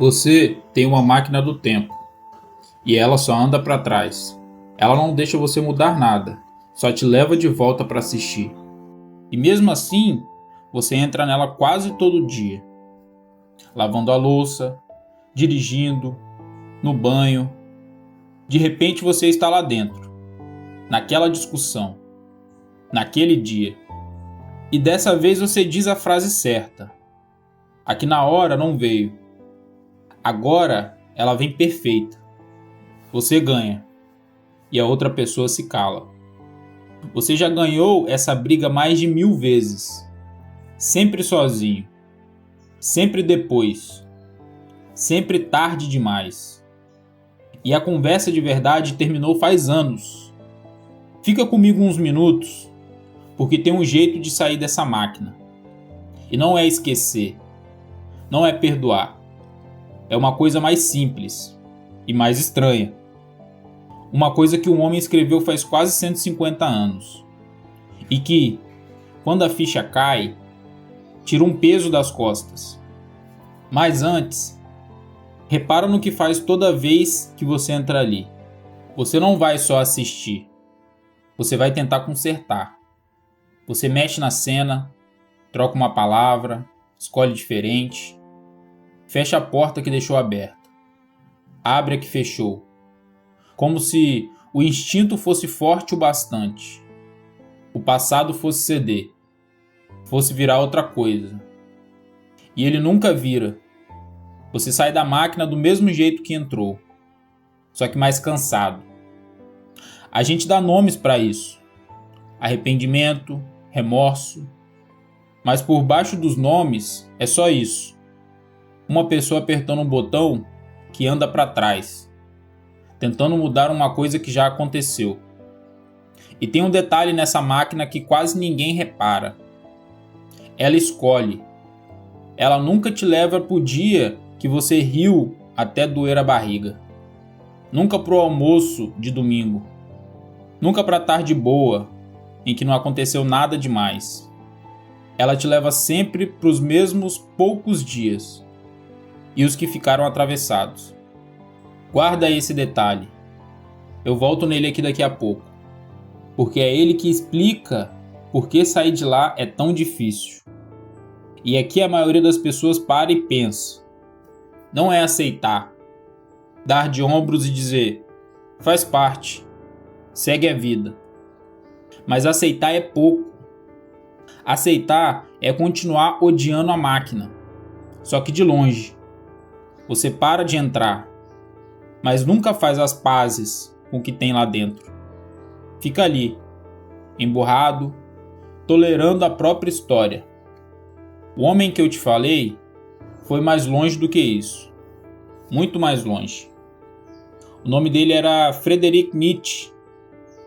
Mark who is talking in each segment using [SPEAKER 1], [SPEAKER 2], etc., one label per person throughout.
[SPEAKER 1] Você tem uma máquina do tempo e ela só anda para trás. Ela não deixa você mudar nada, só te leva de volta para assistir. E mesmo assim, você entra nela quase todo dia, lavando a louça, dirigindo, no banho. De repente você está lá dentro, naquela discussão, naquele dia. E dessa vez você diz a frase certa. A que na hora não veio. Agora ela vem perfeita. Você ganha e a outra pessoa se cala. Você já ganhou essa briga mais de 1000 vezes. Sempre sozinho. Sempre depois. Sempre tarde demais. E a conversa de verdade terminou faz anos. Fica comigo uns minutos, porque tem um jeito de sair dessa máquina. E não é esquecer. Não é perdoar. É uma coisa mais simples e mais estranha. Uma coisa que um homem escreveu faz quase 150 anos. E que, quando a ficha cai, tira um peso das costas. Mas antes, repara no que faz toda vez que você entra ali. Você não vai só assistir. Você vai tentar consertar. Você mexe na cena, troca uma palavra, escolhe diferente, fecha a porta que deixou aberta, abre a que fechou. Como se o instinto fosse forte o bastante. O passado fosse ceder. Fosse virar outra coisa. E ele nunca vira. Você sai da máquina do mesmo jeito que entrou. Só que mais cansado. A gente dá nomes para isso. Arrependimento, remorso. Mas por baixo dos nomes é só isso. Uma pessoa apertando um botão que anda para trás. Tentando mudar uma coisa que já aconteceu. E tem um detalhe nessa máquina que quase ninguém repara. Ela escolhe. Ela nunca te leva pro dia que você riu até doer a barriga. Nunca pro almoço de domingo. Nunca pra tarde boa, em que não aconteceu nada demais. Ela te leva sempre pros mesmos poucos dias. E os que ficaram atravessados. Guarda esse detalhe. Eu volto nele aqui daqui a pouco. Porque é ele que explica por que sair de lá é tão difícil. E aqui a maioria das pessoas para e pensa. Não é aceitar. Dar de ombros e dizer, faz parte. Segue a vida. Mas aceitar é pouco. Aceitar é continuar odiando a máquina. Só que de longe. Você para de entrar. Mas nunca faz as pazes com o que tem lá dentro. Fica ali, emburrado, tolerando a própria história. O homem que eu te falei foi mais longe do que isso. Muito mais longe. O nome dele era Friedrich Nietzsche,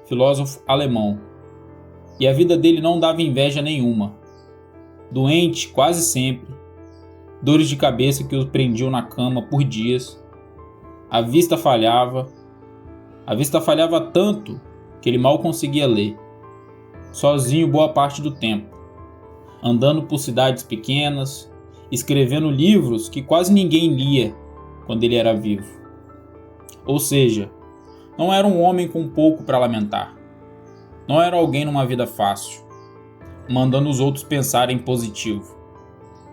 [SPEAKER 1] filósofo alemão. E a vida dele não dava inveja nenhuma. Doente quase sempre. Dores de cabeça que o prendiam na cama por dias. A vista falhava. A vista falhava tanto que ele mal conseguia ler. Sozinho boa parte do tempo. Andando por cidades pequenas, escrevendo livros que quase ninguém lia quando ele era vivo. Ou seja, não era um homem com pouco para lamentar. Não era alguém numa vida fácil, mandando os outros pensarem positivo.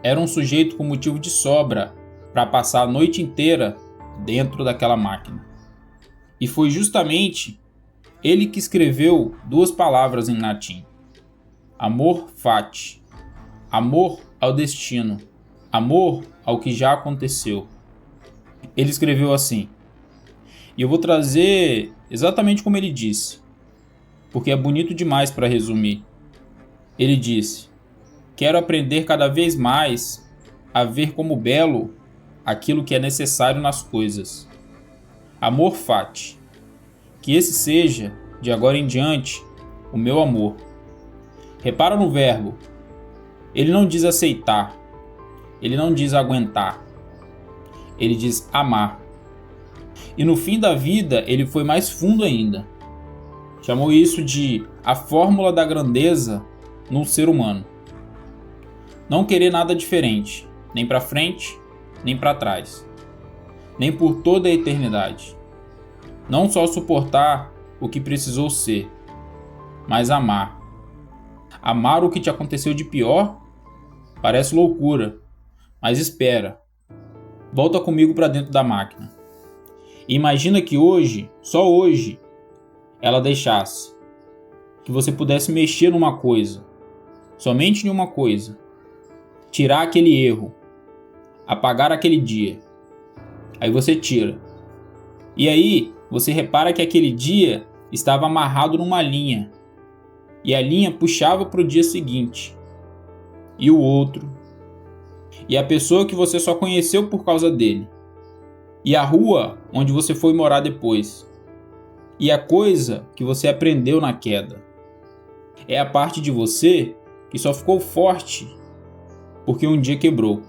[SPEAKER 1] Era um sujeito com motivo de sobra para passar a noite inteira dentro daquela máquina. E foi justamente ele que escreveu 2 palavras em latim. Amor fati. Amor ao destino. Amor ao que já aconteceu. Ele escreveu assim. E eu vou trazer exatamente como ele disse, porque é bonito demais para resumir. Ele disse: quero aprender cada vez mais a ver como belo aquilo que é necessário nas coisas. Amor fati. Que esse seja, de agora em diante, o meu amor. Repara no verbo. Ele não diz aceitar. Ele não diz aguentar. Ele diz amar. E no fim da vida, ele foi mais fundo ainda. Chamou isso de a fórmula da grandeza no ser humano. Não querer nada diferente, nem para frente, nem para trás. nem por toda a eternidade. Não só suportar o que precisou ser, mas amar. Amar o que te aconteceu de pior parece loucura, mas espera. Volta comigo para dentro da máquina. E imagina que hoje, só hoje, ela deixasse que você pudesse mexer numa coisa, somente em uma coisa, tirar aquele erro, apagar aquele dia. Aí você tira. E aí você repara que aquele dia estava amarrado numa linha. E a linha puxava para o dia seguinte. E o outro. E a pessoa que você só conheceu por causa dele. E a rua onde você foi morar depois. E a coisa que você aprendeu na queda. É a parte de você que só ficou forte porque um dia quebrou.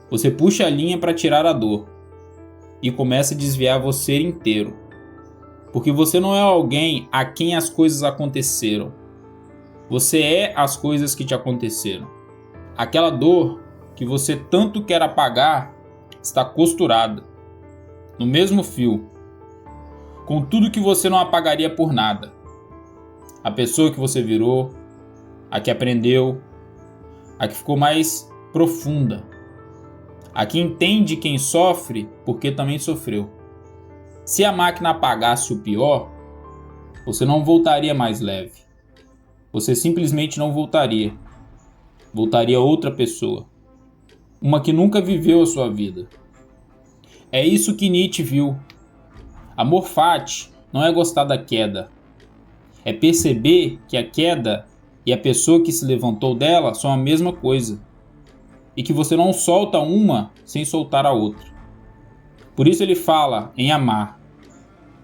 [SPEAKER 1] Você puxa a linha para tirar a dor e começa a desviar você inteiro. Porque você não é alguém a quem as coisas aconteceram. Você é as coisas que te aconteceram. Aquela dor que você tanto quer apagar está costurada no mesmo fio, com tudo que você não apagaria por nada. A pessoa que você virou, a que aprendeu, a que ficou mais profunda, a que entende quem sofre porque também sofreu. Se a máquina apagasse o pior, você não voltaria mais leve. Você simplesmente não voltaria. Voltaria outra pessoa. Uma que nunca viveu a sua vida. É isso que Nietzsche viu. Amor fati não é gostar da queda. É perceber que a queda e a pessoa que se levantou dela são a mesma coisa. E que você não solta uma sem soltar a outra. Por isso ele fala em amar.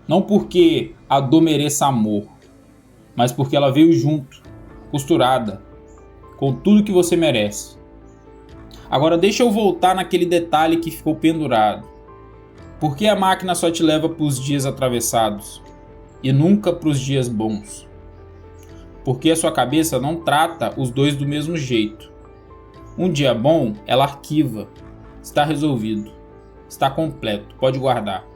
[SPEAKER 1] Não porque a dor mereça amor, mas porque ela veio junto, costurada, com tudo que você merece. Agora deixa eu voltar naquele detalhe que ficou pendurado. Por que a máquina só te leva para os dias atravessados e nunca para os dias bons? Porque a sua cabeça não trata os dois do mesmo jeito. Um dia bom, ela arquiva. Está resolvido. Está completo. Pode guardar.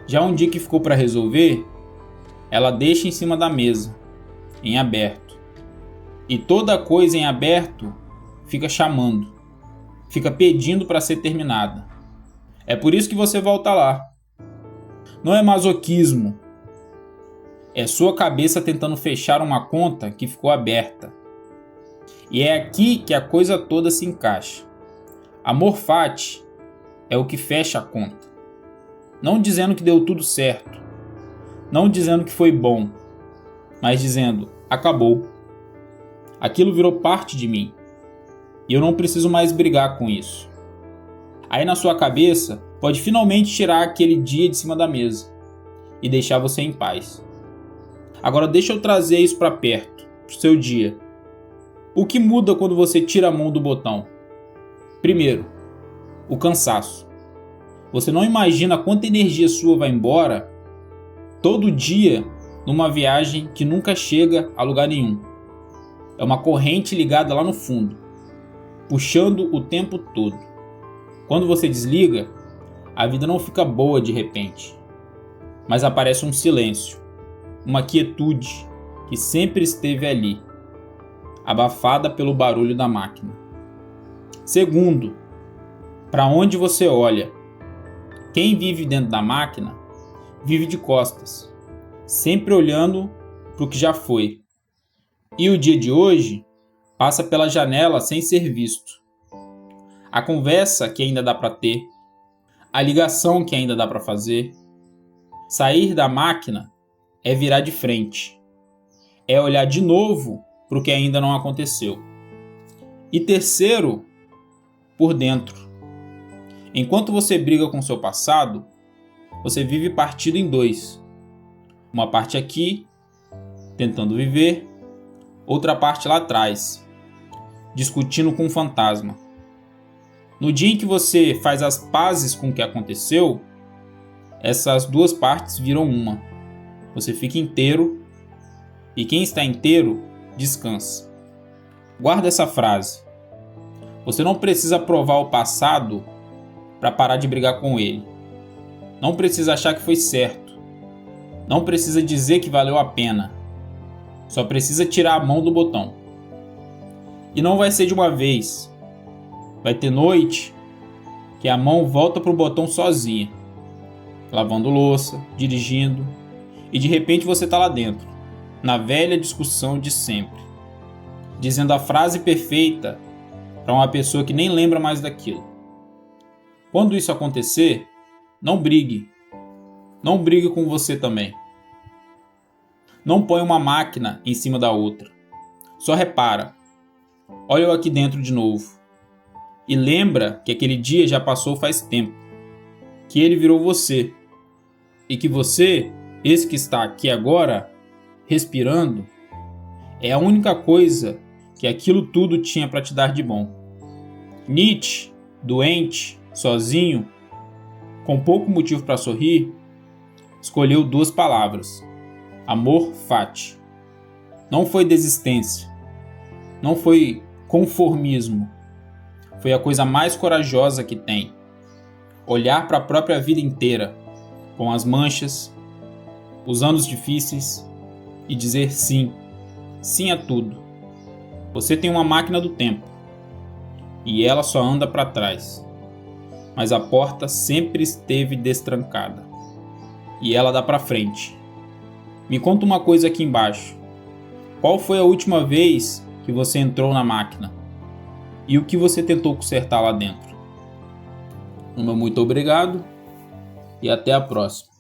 [SPEAKER 1] Já um dia que ficou para resolver, ela deixa em cima da mesa, em aberto. E toda coisa em aberto fica chamando. Fica pedindo para ser terminada. É por isso que você volta lá. Não é masoquismo. É sua cabeça tentando fechar uma conta que ficou aberta. E é aqui que a coisa toda se encaixa. Amor fati é o que fecha a conta. Não dizendo que deu tudo certo. Não dizendo que foi bom. Mas dizendo, acabou. Aquilo virou parte de mim. E eu não preciso mais brigar com isso. Aí na sua cabeça pode finalmente tirar aquele dia de cima da mesa e deixar você em paz. Agora deixa eu trazer isso para perto, pro seu dia. O que muda quando você tira a mão do botão? Primeiro, o cansaço. Você não imagina quanta energia sua vai embora todo dia numa viagem que nunca chega a lugar nenhum. É uma corrente ligada lá no fundo, puxando o tempo todo. Quando você desliga, a vida não fica boa de repente, mas aparece um silêncio, uma quietude que sempre esteve ali, abafada pelo barulho da máquina. Segundo, para onde você olha? Quem vive dentro da máquina vive de costas, sempre olhando para o que já foi. E o dia de hoje passa pela janela sem ser visto. A conversa que ainda dá para ter, a ligação que ainda dá para fazer. Sair da máquina é virar de frente, é olhar de novo para o que ainda não aconteceu. E terceiro, por dentro. Enquanto você briga com seu passado, você vive partido em dois. Uma parte aqui, tentando viver, outra parte lá atrás, discutindo com um fantasma. No dia em que você faz as pazes com o que aconteceu, essas duas partes viram uma. Você fica inteiro e quem está inteiro descansa. Guarda essa frase. Você não precisa provar o passado para parar de brigar com ele. Não precisa achar que foi certo. Não precisa dizer que valeu a pena. Só precisa tirar a mão do botão. E não vai ser de uma vez. Vai ter noite que a mão volta pro botão sozinha, lavando louça, dirigindo, e de repente você tá lá dentro, na velha discussão de sempre, dizendo a frase perfeita para uma pessoa que nem lembra mais daquilo. Quando isso acontecer, não brigue. Não brigue com você também. Não põe uma máquina em cima da outra. Só repara. Olha eu aqui dentro de novo. E lembra que aquele dia já passou faz tempo. Que ele virou você. E que você, esse que está aqui agora, respirando, é a única coisa que aquilo tudo tinha para te dar de bom. Nietzsche, doente, sozinho, com pouco motivo para sorrir, escolheu 2 palavras: amor fati. Não foi desistência, não foi conformismo, foi a coisa mais corajosa que tem. Olhar para a própria vida inteira, com as manchas, os anos difíceis, e dizer sim, sim a tudo. Você tem uma máquina do tempo, e ela só anda para trás. Mas a porta sempre esteve destrancada, e ela dá para frente. Me conta uma coisa aqui embaixo. Qual foi a última vez que você entrou na máquina? E o que você tentou consertar lá dentro? Muito obrigado e até a próxima.